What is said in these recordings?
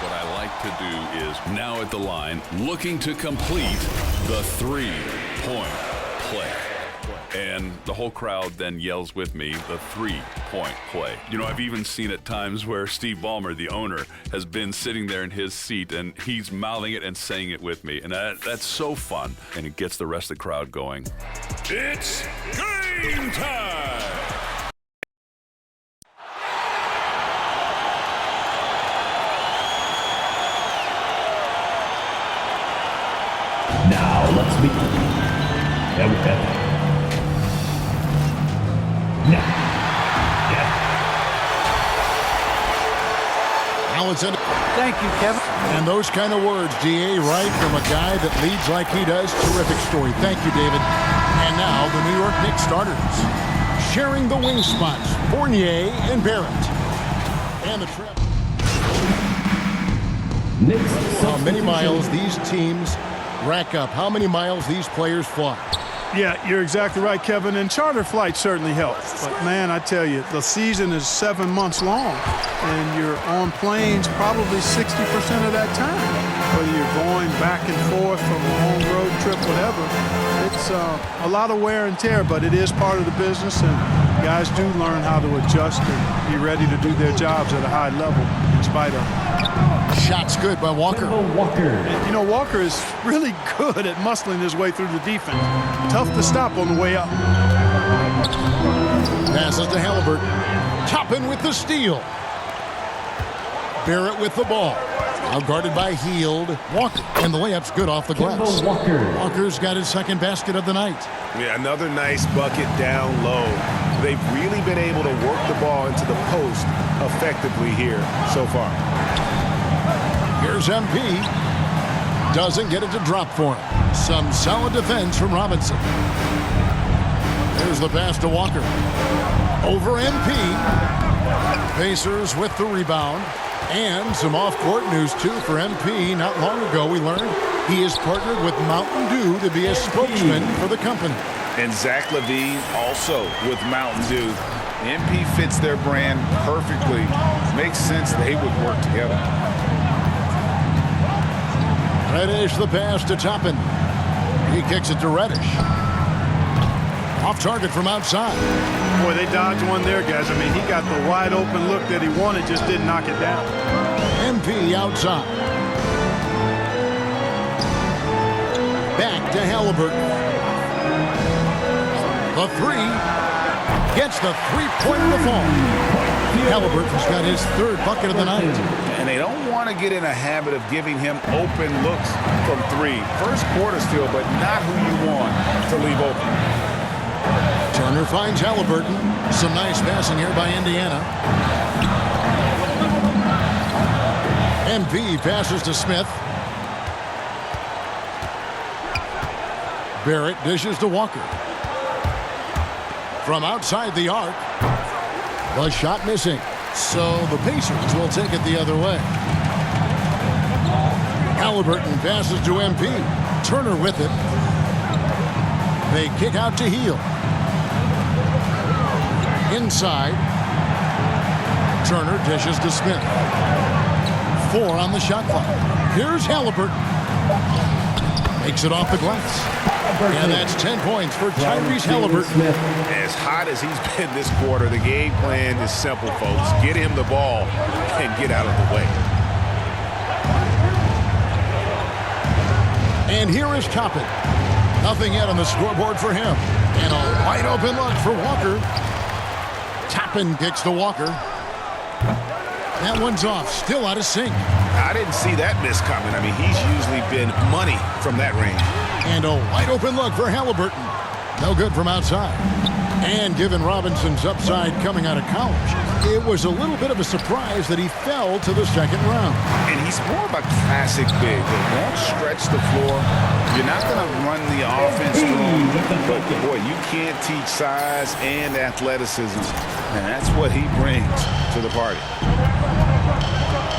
What I like to do is now at the line, looking to complete the three-point play. And the whole crowd then yells with me, the three-point play. You know, I've even seen at times where Steve Ballmer, the owner, has been sitting there in his seat and he's mouthing it and saying it with me. And that's so fun. And it gets the rest of the crowd going. It's game time! Now let's begin. Okay. Now it's in. Thank you, Kevin. And those kind of words, DA, right from a guy that leads like he does. Terrific story. Thank you, David. And now the New York Knicks starters. Sharing the wing spots, Fournier and Barrett. And the trip. How many miles these teams rack up. How many miles these players fly. Yeah, you're exactly right, Kevin. And charter flight certainly helps. But, man, I tell you, the season is 7 months long. And you're on planes probably 60% of that time. Whether you're going back and forth from a home road trip, whatever. It's a lot of wear and tear, but it is part of the business. And guys do learn how to adjust and be ready to do their jobs at a high level in spite of it. Shots good by Walker. You know, Walker is really good at muscling his way through the defense. Tough to stop on the way up. Passes to Halliburton. Toppin with the steal. Barrett with the ball. Now guarded by Hield. Walker. And the layup's good off the glass. Walker's got his second basket of the night. Yeah, another nice bucket down low. They've really been able to work the ball into the post effectively here so far. Here's MP. Doesn't get it to drop for him. Some solid defense from Robinson. There's the pass to Walker. Over MP. Pacers with the rebound. And some off-court news, too, for MP. Not long ago, we learned he is partnered with Mountain Dew to be a spokesman for the company. And Zach LaVine also with Mountain Dew. MP fits their brand perfectly. Makes sense they would work together. Reddish the pass to Toppin. He kicks it to Reddish. Off target from outside. Boy, they dodged one there, guys. I mean, he got the wide open look that he wanted, just didn't knock it down. MP outside. Back to Halliburton. The three. Gets the three-point in the fall. Halliburton's got his third bucket of the night. And they don't want to get in a habit of giving him open looks from three. First quarter still, but not who you want to leave open. Turner finds Halliburton. Some nice passing here by Indiana. MP passes to Smith. Barrett dishes to Walker. From outside the arc. The shot missing. So the Pacers will take it the other way. Halliburton passes to MP. Turner with it. They kick out to Hield. Inside. Turner dishes to Smith. 4 on the shot clock. Here's Halliburton. Makes it off the glass. And that's 10 points for Tyrese Halliburton. As hot as he's been this quarter, the game plan is simple, folks. Get him the ball and get out of the way. And here is Toppin. Nothing yet on the scoreboard for him. And a wide open look for Walker. Toppin kicks to Walker. That one's off. Still out of sync. I didn't see that miss coming. I mean, he's usually been money from that range. And a wide open look for Halliburton. No good from outside. And given Robinson's upside coming out of college, it was a little bit of a surprise that he fell to the second round. And he's more of a classic big. They won't stretch the floor. You're not going to run the offense through him. But, boy, you can't teach size and athleticism. And that's what he brings to the party.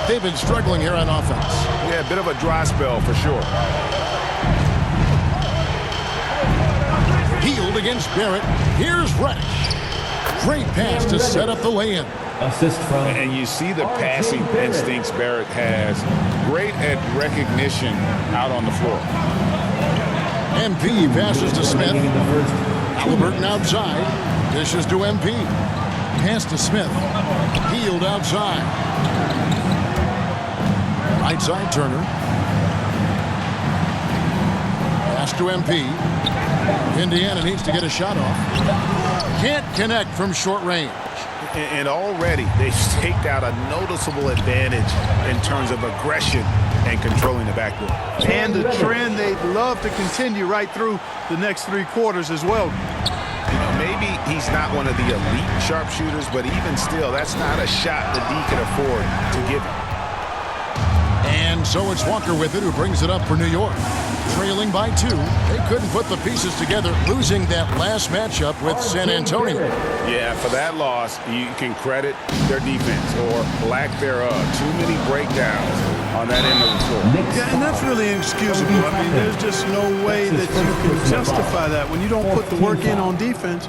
They've been struggling here on offense. Yeah, a bit of a dry spell for sure. Hield against Barrett. Here's Reddish. Great pass to set up the lay-in. Assist from. And you see the passing instincts Barrett has. Great at recognition out on the floor. MP passes to Smith. Halliburton outside. Dishes to MP. Pass to Smith. Healed outside. Right side Turner. Pass to MP. Indiana needs to get a shot off. Can't connect from short range. And already they've staked out a noticeable advantage in terms of aggression and controlling the backboard. And the trend they'd love to continue right through the next 3 quarters as well. You know, maybe he's not one of the elite sharpshooters, but even still, that's not a shot that D can afford to give him. And so it's Walker with it, who brings it up for New York. Trailing by 2. They couldn't put the pieces together, losing that last matchup with San Antonio. Yeah, for that loss, you can credit their defense or lack thereof. Too many breakdowns on that end of the floor. Yeah, and that's really inexcusable. I mean, there's just no way that you can justify that. When you don't put the work in on defense,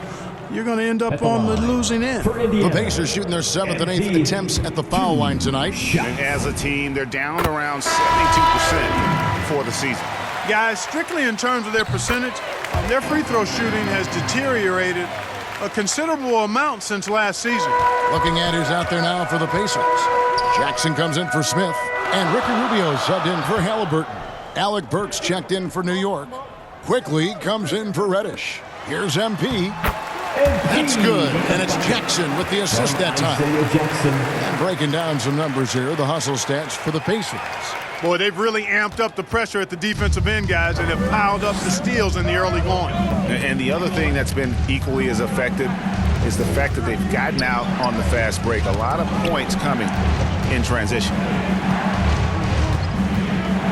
you're going to end up on the losing end. The Pacers shooting their 7th and 8th attempts at the foul line tonight. And as a team, they're down around 72% for the season. Guys, strictly in terms of their percentage, their free throw shooting has deteriorated a considerable amount since last season. Looking at who's out there now for the Pacers. Jackson comes in for Smith, and Ricky Rubio subbed in for Halliburton. Alec Burks checked in for New York. Quickly comes in for Reddish. Here's MP. That's good, and it's Jackson with the assist that time. And breaking down some numbers here, the hustle stats for the Pacers. Boy, they've really amped up the pressure at the defensive end, guys, and have piled up the steals in the early going. And the other thing that's been equally as effective is the fact that they've gotten out on the fast break. A lot of points coming in transition.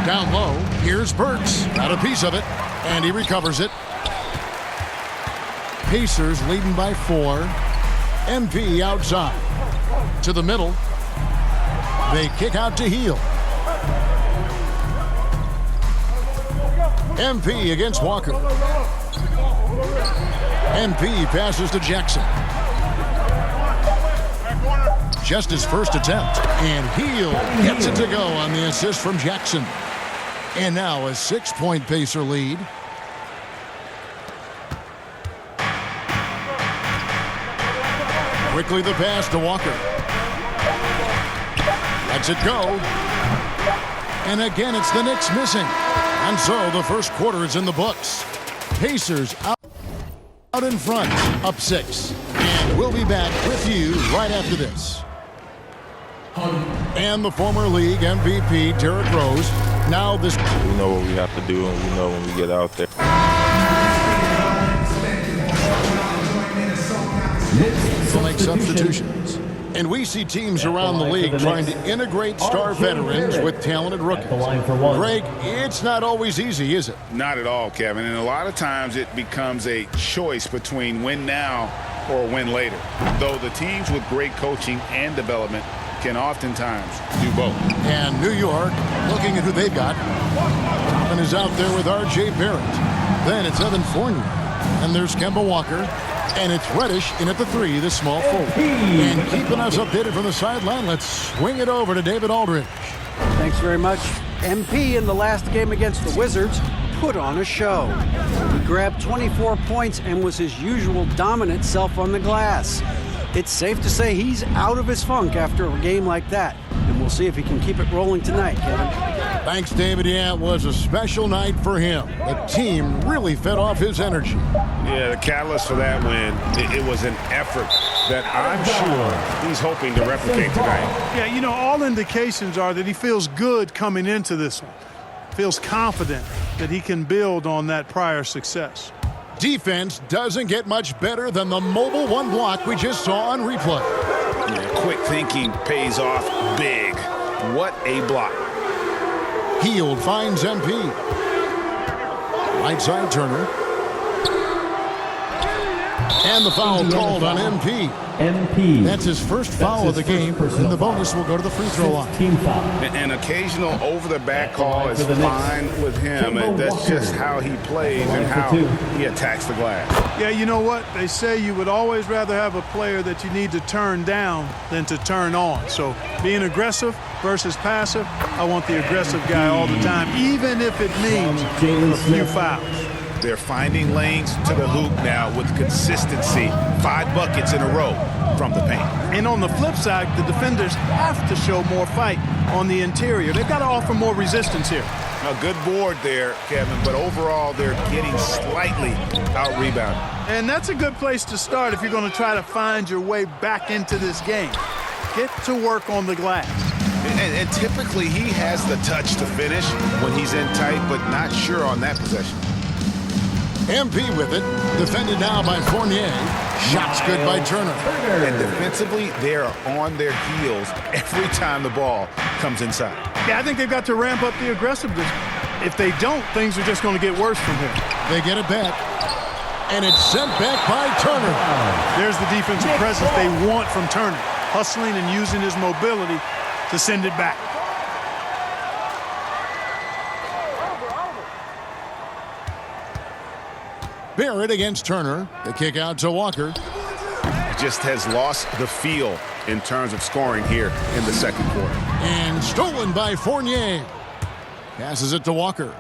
Down low, here's Burks. Got a piece of it, and he recovers it. Pacers leading by 4. MP outside. To the middle. They kick out to Heel. MP against Walker. MP passes to Jackson. Just his first attempt. And Heel gets it to go on the assist from Jackson. And now a 6-point Pacer lead. Quickly the pass to Walker. Lets it go. And again, it's the Knicks missing. And so the first quarter is in the books. Pacers out in front, up 6. And we'll be back with you right after this. And the former league MVP, Derrick Rose. Now this... We know what we have to do, and we know when we get out there. To make substitutions. And we see teams around the league trying to integrate star veterans with talented rookies. Greg, it's not always easy, is it? Not at all, Kevin. And a lot of times it becomes a choice between win now or win later. Though the teams with great coaching and development can oftentimes do both. And New York, looking at who they've got. Toppin is out there with R.J. Barrett. Then it's Evan Fournier. And there's Kemba Walker. And it's Reddish in at the 3, the small forward. And keeping us updated from the sideline, let's swing it over to David Aldridge. Thanks very much. MP in the last game against the Wizards put on a show. He grabbed 24 points and was his usual dominant self on the glass. It's safe to say he's out of his funk after a game like that. And we'll see if he can keep it rolling tonight, Kevin. Thanks, David. Yeah, it was a special night for him. The team really fed off his energy. Yeah, the catalyst for that win, it was an effort that I'm sure he's hoping to replicate tonight. Yeah, you know, all indications are that he feels good coming into this one. Feels confident that he can build on that prior success. Defense doesn't get much better than the mobile one block we just saw on replay. Yeah, quick thinking pays off big. What a block. Hield finds MP. Right side Turner. And the foul called on MP. MP. That's his first foul of the game, and the bonus will go to the free throw line. Team foul. An occasional over-the-back call is fine with him, and that's just how he plays and how he attacks the glass. Yeah, you know what? They say you would always rather have a player that you need to turn down than to turn on. So being aggressive versus passive, I want the aggressive guy all the time, even if it means a few fouls. They're finding lanes to the hoop now with consistency. 5 buckets in a row from the paint. And on the flip side, the defenders have to show more fight on the interior. They've got to offer more resistance here. A good board there, Kevin, but overall they're getting slightly out-rebounded. And that's a good place to start if you're going to try to find your way back into this game. Get to work on the glass. And typically he has the touch to finish when he's in tight, but not sure on that possession. MP with it. Defended now by Fournier. Shots good by Turner. And defensively, they're on their heels every time the ball comes inside. Yeah, I think they've got to ramp up the aggressiveness. If they don't, things are just going to get worse from here. They get it back. And it's sent back by Turner. There's the defensive presence they want from Turner. Hustling and using his mobility to send it back. Barrett against Turner. The kick out to Walker. Just has lost the feel in terms of scoring here in the second quarter. And stolen by Fournier. Passes it to Walker.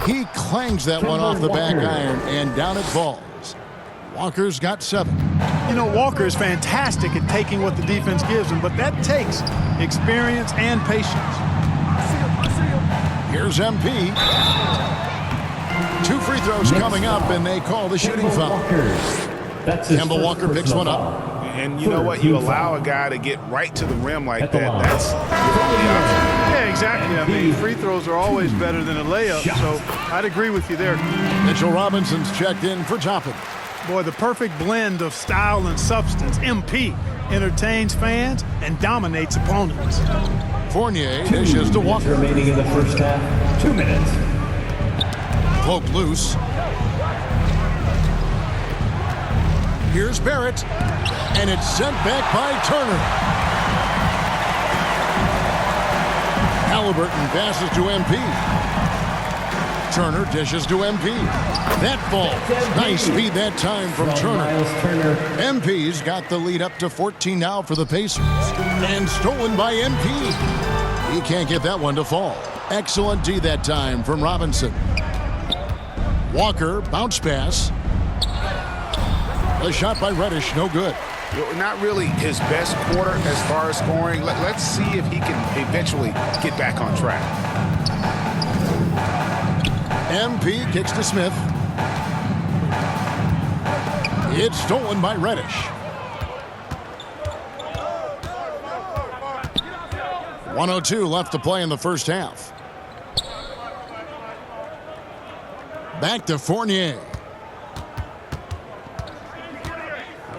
He clangs that one off the back iron, and down it falls. Walker's got 7. You know, Walker is fantastic at taking what the defense gives him, but that takes experience and patience. Here's MP. 2 free throws coming up, and they call the shooting foul. Kemba Walker picks one up. And you know what? You allow a guy to get right to the rim like that. That's your only option. Yeah, exactly. I mean, free throws are always better than a layup, so I'd agree with you there. Mitchell Robinson's checked in for Toppin. Boy, the perfect blend of style and substance. MP entertains fans and dominates opponents. Fournier dishes to Walker. Remaining in the first half. 2 minutes. Poke loose. Here's Barrett. And it's sent back by Turner. Halliburton passes to MP. Turner dishes to MP. That falls. Nice speed that time from Turner. MP's got the lead up to 14 now for the Pacers. And stolen by MP. He can't get that one to fall. Excellent D that time from Robinson. Walker, bounce pass. A shot by Reddish, no good. Not really his best quarter as far as scoring. Let's see if he can eventually get back on track. MP kicks to Smith. It's stolen by Reddish. 1:02 left to play in the first half. Back to Fournier.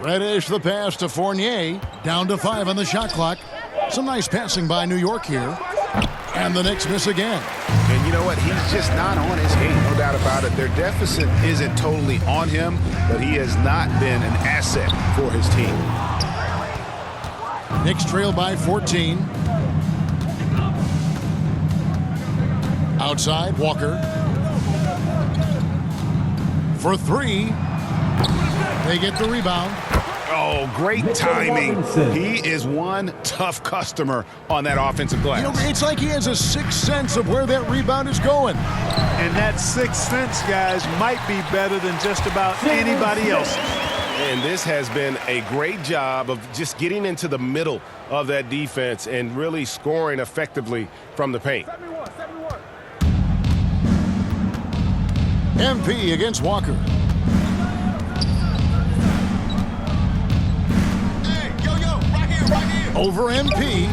Reddish the pass to Fournier. Down to 5 on the shot clock. Some nice passing by New York here. And the Knicks miss again. And you know what? He's just not on his game, no doubt about it. Their deficit isn't totally on him, but he has not been an asset for his team. Knicks trail by 14. Outside, Walker. For 3. They get the rebound. Oh, great timing. He is one tough customer on that offensive glass. You know, it's like he has a sixth sense of where that rebound is going. And that sixth sense, guys, might be better than just about anybody else. And this has been a great job of just getting into the middle of that defense and really scoring effectively from the paint. MP against Walker. Over MP.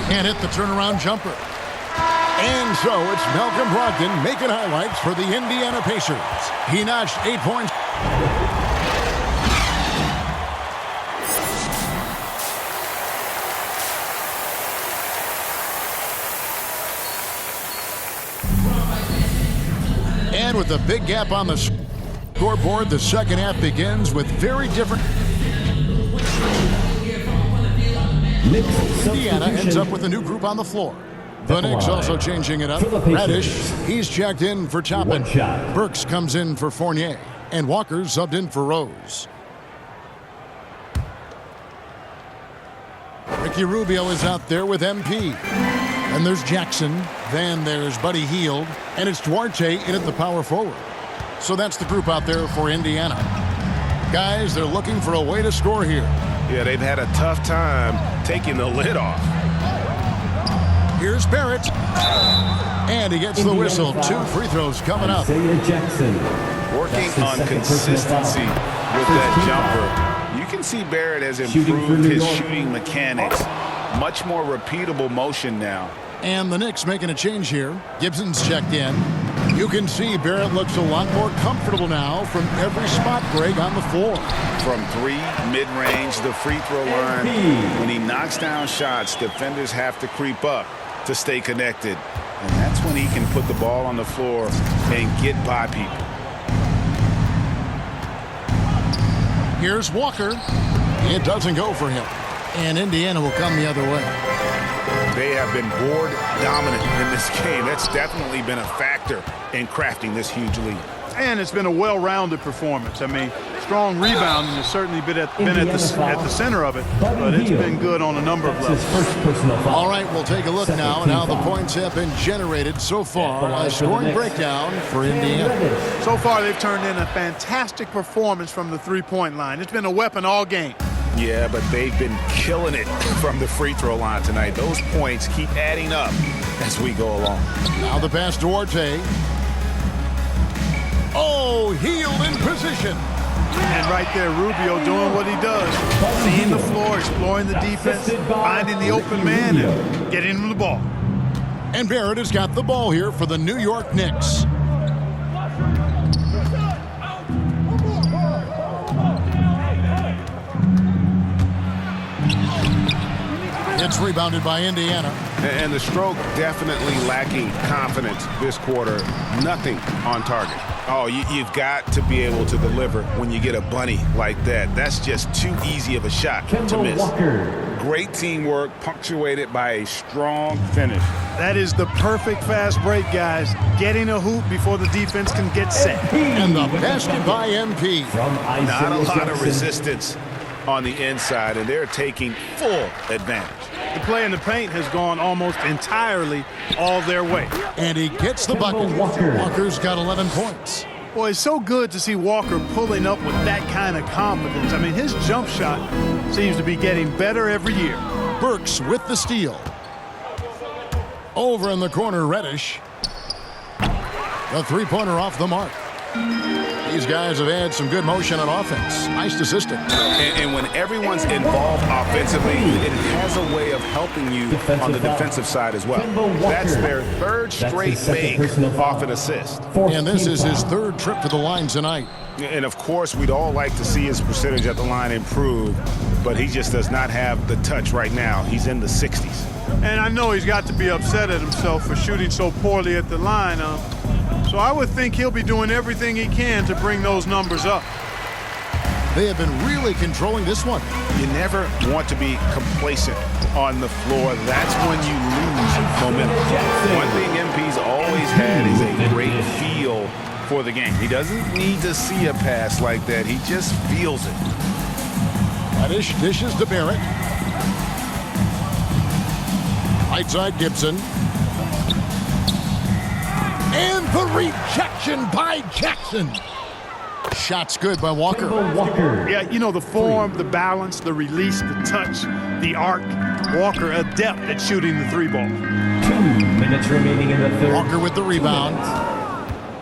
Can't hit the turnaround jumper. And so it's Malcolm Brogdon making highlights for the Indiana Pacers. He notched 8 points. And with a big gap on the scoreboard, the second half begins with very different. Indiana ends up with a new group on the floor. The Knicks also changing it up. Radish, he's checked in for Toppin. Burks comes in for Fournier. And Walker subbed in for Rose. Ricky Rubio is out there with MP. And there's Jackson. Then there's Buddy Hield. And it's Duarte in at the power forward. So that's the group out there for Indiana. Guys, they're looking for a way to score here. Yeah, they've had a tough time taking the lid off. Here's Barrett. And he gets the whistle. 2 free throws coming up. Jackson. Working on consistency with that jumper. You can see Barrett has improved his shooting mechanics. Much more repeatable motion now. And the Knicks making a change here. Gibson's checked in. You can see Barrett looks a lot more comfortable now from every spot break on the floor. From 3, mid-range, the free throw line. When he knocks down shots, defenders have to creep up to stay connected. And that's when he can put the ball on the floor and get by people. Here's Walker. It doesn't go for him. And Indiana will come the other way. They have been board dominant in this game. That's definitely been a factor in crafting this huge lead. And it's been a well-rounded performance. I mean, strong rebounding has certainly been at the center of it, but it's been good on a number of levels. All right, we'll take a look now at how the points have been generated so far. A scoring breakdown for Indiana. So far, they've turned in a fantastic performance from the three-point line. It's been a weapon all game. Yeah, but they've been killing it from the free throw line tonight. Those points keep adding up as we go along. Now the pass to Duarte. Oh, Hield in position. And right there, Rubio doing what he does. Seeing the floor, exploring the defense, finding the open man, and getting him the ball. And Barrett has got the ball here for the New York Knicks. It's rebounded by Indiana. And the stroke definitely lacking confidence this quarter. Nothing on target. Oh, you've got to be able to deliver when you get a bunny like that. That's just too easy of a shot to miss. Great teamwork, punctuated by a strong finish. That is the perfect fast break, guys. Getting a hoop before the defense can get set. And the basket by MP. Not a lot of resistance on the inside, and they're taking full advantage. The play in the paint has gone almost entirely all their way. And he gets the bucket. Walker's got 11 points. Boy, it's so good to see Walker pulling up with that kind of confidence. I mean, his jump shot seems to be getting better every year. Burks with the steal. Over in the corner, Reddish. The three-pointer off the mark. These guys have had some good motion on offense. Nice to system. And when everyone's involved offensively, it has a way of helping you on the defensive side as well. That's their 3rd straight make off an assist. And this is his 3rd trip to the line tonight. And, of course, we'd all like to see his percentage at the line improve, but he just does not have the touch right now. He's in the 60s. And I know he's got to be upset at himself for shooting so poorly at the line. So I would think he'll be doing everything he can to bring those numbers up. They have been really controlling this one. You never want to be complacent on the floor. That's when you lose momentum. One thing MP's always had is a great feel for the game. He doesn't need to see a pass like that. He just feels it. Reddish dishes to Barrett. Right side, Gibson. And the rejection by Jackson. Shot's good by Walker. Yeah, you know, the form, the balance, the release, the touch, the arc. Walker adept at shooting the 3-ball. 2 minutes remaining in the third. Walker with the rebound.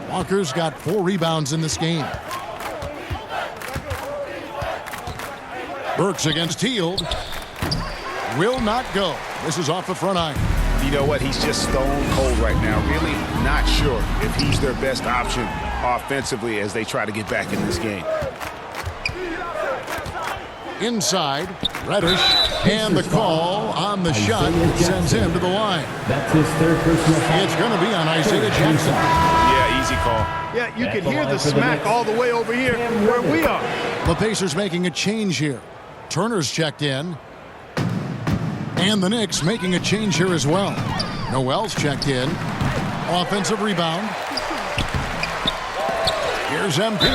Walker's got 4 rebounds in this game. Burks against Hield. Will not go. This is off the front iron. You know what? He's just stone cold right now. Really not sure if he's their best option offensively as they try to get back in this game. Inside, Reddish, and the call on the shot sends him to the line. That's his 3rd personal foul. It's going to be on Isaiah Jackson. Yeah, easy call. Yeah, you can hear the smack all the way over here where we are. The Pacers making a change here. Turner's checked in. And the Knicks making a change here as well. Noel's checked in. Offensive rebound. Here's MP.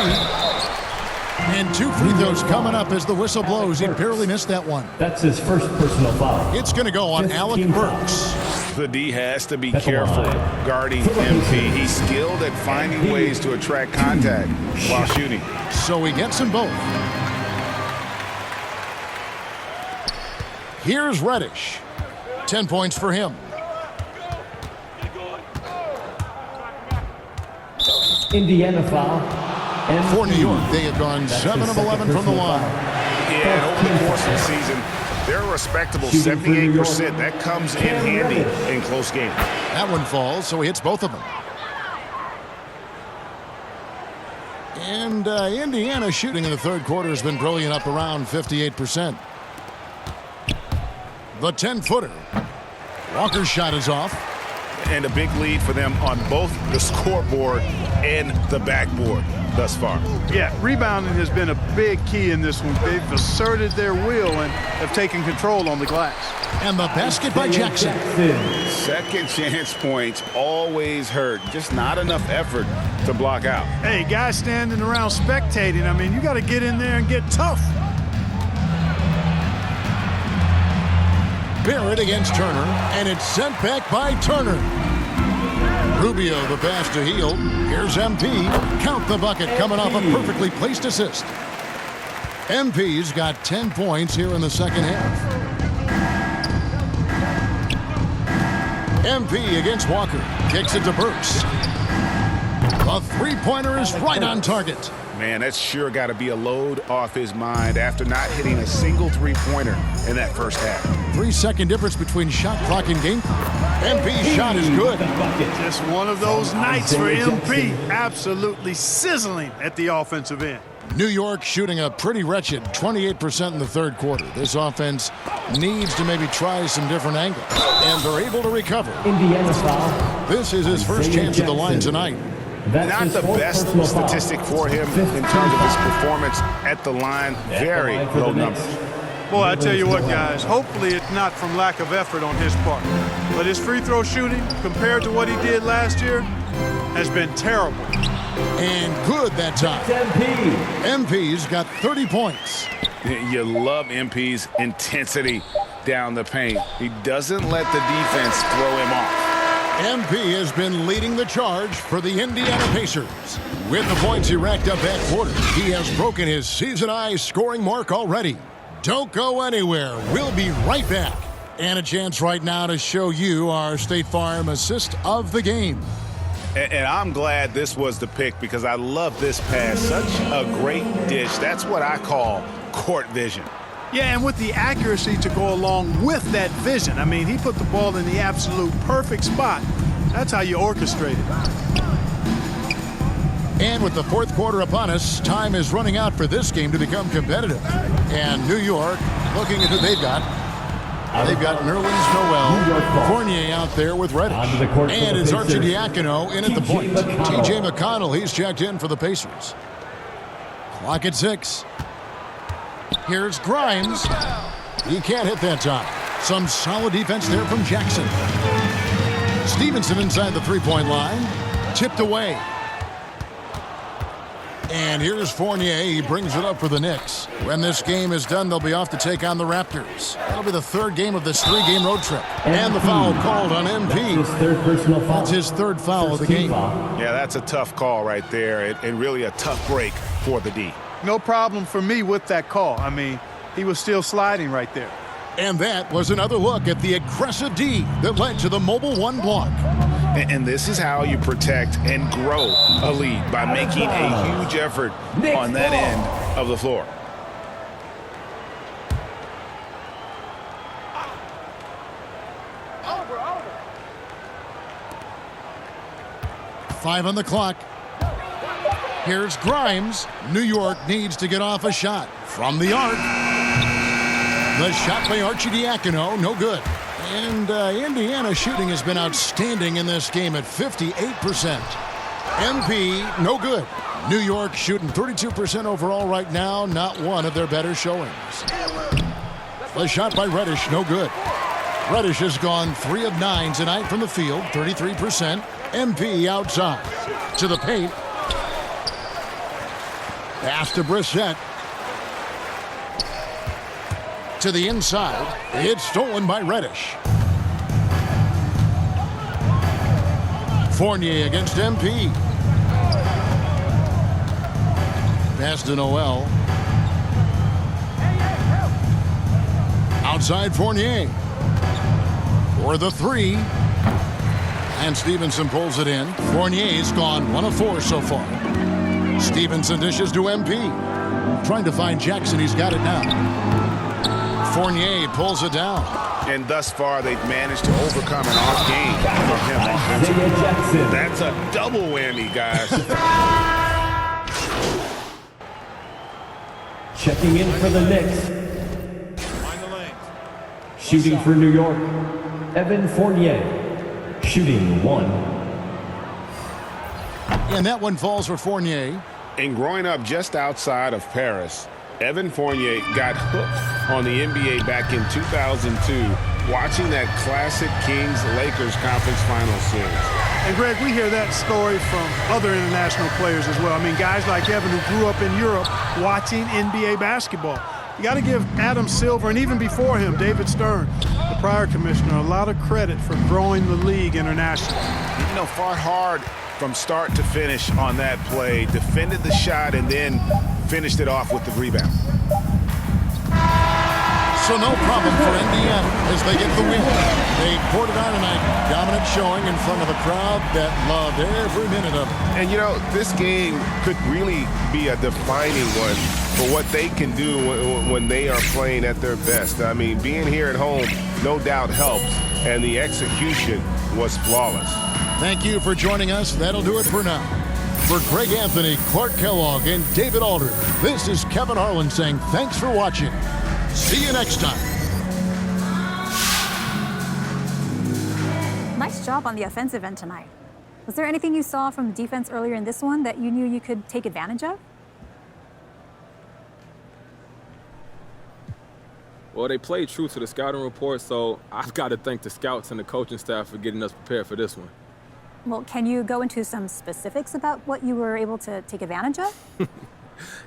And 2 free throws coming up as the whistle blows. He barely missed that one. That's his first personal foul. It's going to go on Alec Burks. The D has to be That's a careful lie. guarding MP. He's skilled at finding ways to attract contact while shooting. So he gets them both. Here's Reddish. 10 points for him. Indiana foul. And For New York, they have gone That's 7 his of second 11 from the personal line. foul. Yeah, and over the course of the season, they're a respectable Shooting for New York. 78%. That comes in handy in close games. That one falls, so he hits both of them. And Indiana shooting in the third quarter has been brilliant, up around 58%. The 10-footer. Walker's shot is off. And a big lead for them on both the scoreboard and the backboard thus far. Yeah, rebounding has been a big key in this one. They've asserted their will and have taken control on the glass. And the basket by Jackson. Second chance points always hurt. Just not enough effort to block out. Hey, guys standing around spectating, I mean, you got to get in there and get tough. Barrett against Turner, and it's sent back by Turner. Rubio, the pass to Heel. Here's MP. Count the bucket, coming off a perfectly placed assist. MP's got 10 points here in the second half. MP against Walker. Kicks it to Burks. The three-pointer is right on target. Man, that's sure got to be a load off his mind after not hitting a single three-pointer in that first half. 3-second difference between shot clock and game clock. MP's shot is good. Just one of those nights for MP. Absolutely sizzling at the offensive end. New York shooting a pretty wretched 28% in the third quarter. This offense needs to maybe try some different angles, and they're able to recover. Indiana foul. This is his first chance at the line tonight. That's Not his the fourth best personal foul. statistic for him in terms of his performance at the line. Very line for low the numbers. Knicks. Boy, I tell you what, guys, hopefully it's not from lack of effort on his part. But his free throw shooting, compared to what he did last year, has been terrible. And good that time. MP's got 30 points. You love MP's intensity down the paint. He doesn't let the defense throw him off. MP has been leading the charge for the Indiana Pacers. With the points he racked up that quarter, he has broken his season-high scoring mark already. Don't go anywhere. We'll be right back. And a chance right now to show you our State Farm assist of the game. And I'm glad this was the pick because I love this pass. Such a great dish. That's what I call court vision. Yeah, and with the accuracy to go along with that vision. I mean, he put the ball in the absolute perfect spot. That's how you orchestrate it. And with the fourth quarter upon us, time is running out for this game to become competitive. And New York, looking at who they've got. They've got Nerlens Noel, Fournier out there with Reddish. And it's Arcidiacono in at the point. TJ McConnell, he's checked in for the Pacers. Clock at 6. Here's Grimes. He can't hit that time. Some solid defense there from Jackson. Stevenson inside the three-point line. Tipped away. And here's Fournier. He brings it up for the Knicks. When this game is done, they'll be off to take on the Raptors. That'll be the third game of this three-game road trip. And the foul called on MP. His third personal foul. That's his third foul of the game. Yeah, that's a tough call right there and really a tough break for the D. No problem for me with that call. I mean, he was still sliding right there. And that was another look at the aggressive D that led to the Mobile One block. And this is how you protect and grow a lead, by making a huge effort on that end of the floor. Five on the clock. Here's Grimes. New York needs to get off a shot from the arc. The shot by Arcidiacono, no good. And Indiana shooting has been outstanding in this game at 58%. MP, no good. New York shooting 32% overall right now, not one of their better showings. The shot by Reddish, no good. Reddish has gone 3 of 9 tonight from the field, 33%. MP outside. To the paint. Pass to Brissett. To the inside. It's stolen by Reddish. Fournier against MP. Pass to Noel. Outside Fournier. For the 3. And Stevenson pulls it in. Fournier's gone 1 of 4 so far. Stevenson dishes to MP. Trying to find Jackson. He's got it now. Fournier pulls it down. And thus far, they've managed to overcome an off game from him offensively. That's a double whammy, guys. Checking in for the Knicks. Shooting for New York, Evan Fournier. Shooting 1. And that one falls for Fournier. And growing up just outside of Paris, Evan Fournier got hooked on the NBA back in 2002, watching that classic Kings-Lakers conference final series. And Greg, we hear that story from other international players as well. I mean, guys like Evan who grew up in Europe watching NBA basketball. You got to give Adam Silver, and even before him, David Stern, the prior commissioner, a lot of credit for growing the league internationally. You know, fought hard from start to finish on that play, defended the shot, and then finished it off with the rebound. So no problem for Indiana as they get the win. They poured it on tonight. Dominant showing in front of a crowd that loved every minute of it. And, you know, this game could really be a defining one for what they can do when they are playing at their best. I mean, being here at home no doubt helps, and the execution was flawless. Thank you for joining us. That'll do it for now. For Greg Anthony, Clark Kellogg, and David Aldridge, this is Kevin Harlan saying thanks for watching. See you next time. Nice job on the offensive end tonight. Was there anything you saw from the defense earlier in this one that you knew you could take advantage of? Well, they played true to the scouting report, so I've got to thank the scouts and the coaching staff for getting us prepared for this one. Well, can you go into some specifics about what you were able to take advantage of?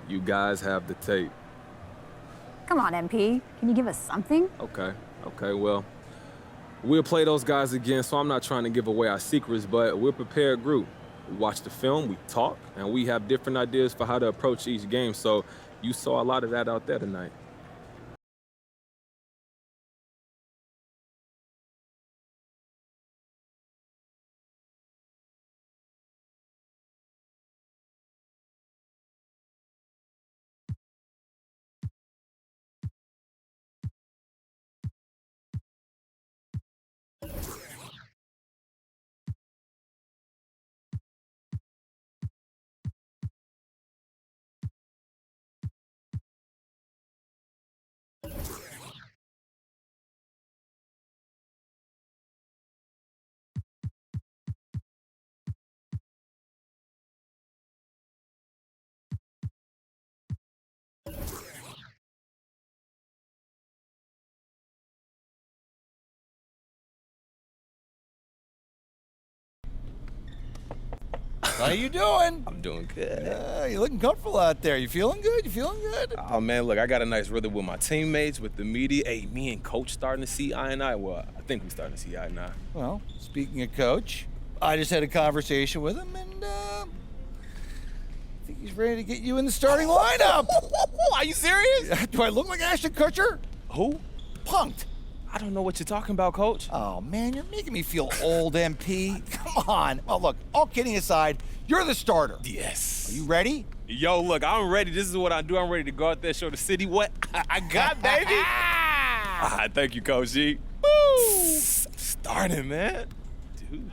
You guys have the tape. Come on, MP. Can you give us something? Okay, well, we'll play those guys again, so I'm not trying to give away our secrets, but we're a prepared group. We watch the film, we talk, and we have different ideas for how to approach each game, so you saw a lot of that out there tonight. How you doing? I'm doing good. You're looking comfortable out there. You feeling good? You feeling good? Oh, man, look, I got a nice rhythm with my teammates, with the media. Hey, me and Coach starting to see eye and eye. Well, I think we're starting to see eye and eye. Well, speaking of Coach, I just had a conversation with him, and I think he's ready to get you in the starting lineup. Are you serious? Do I look like Ashton Kutcher? Who? Punked. I don't know what you're talking about, Coach. Oh, man, you're making me feel old, MP. Come on. Well, look, all kidding aside, you're the starter. Yes. Are you ready? Yo, look, I'm ready. This is what I do. I'm ready to go out there, show the city what I got, baby. Thank you, Coach G. Woo! Starting, man. Dude.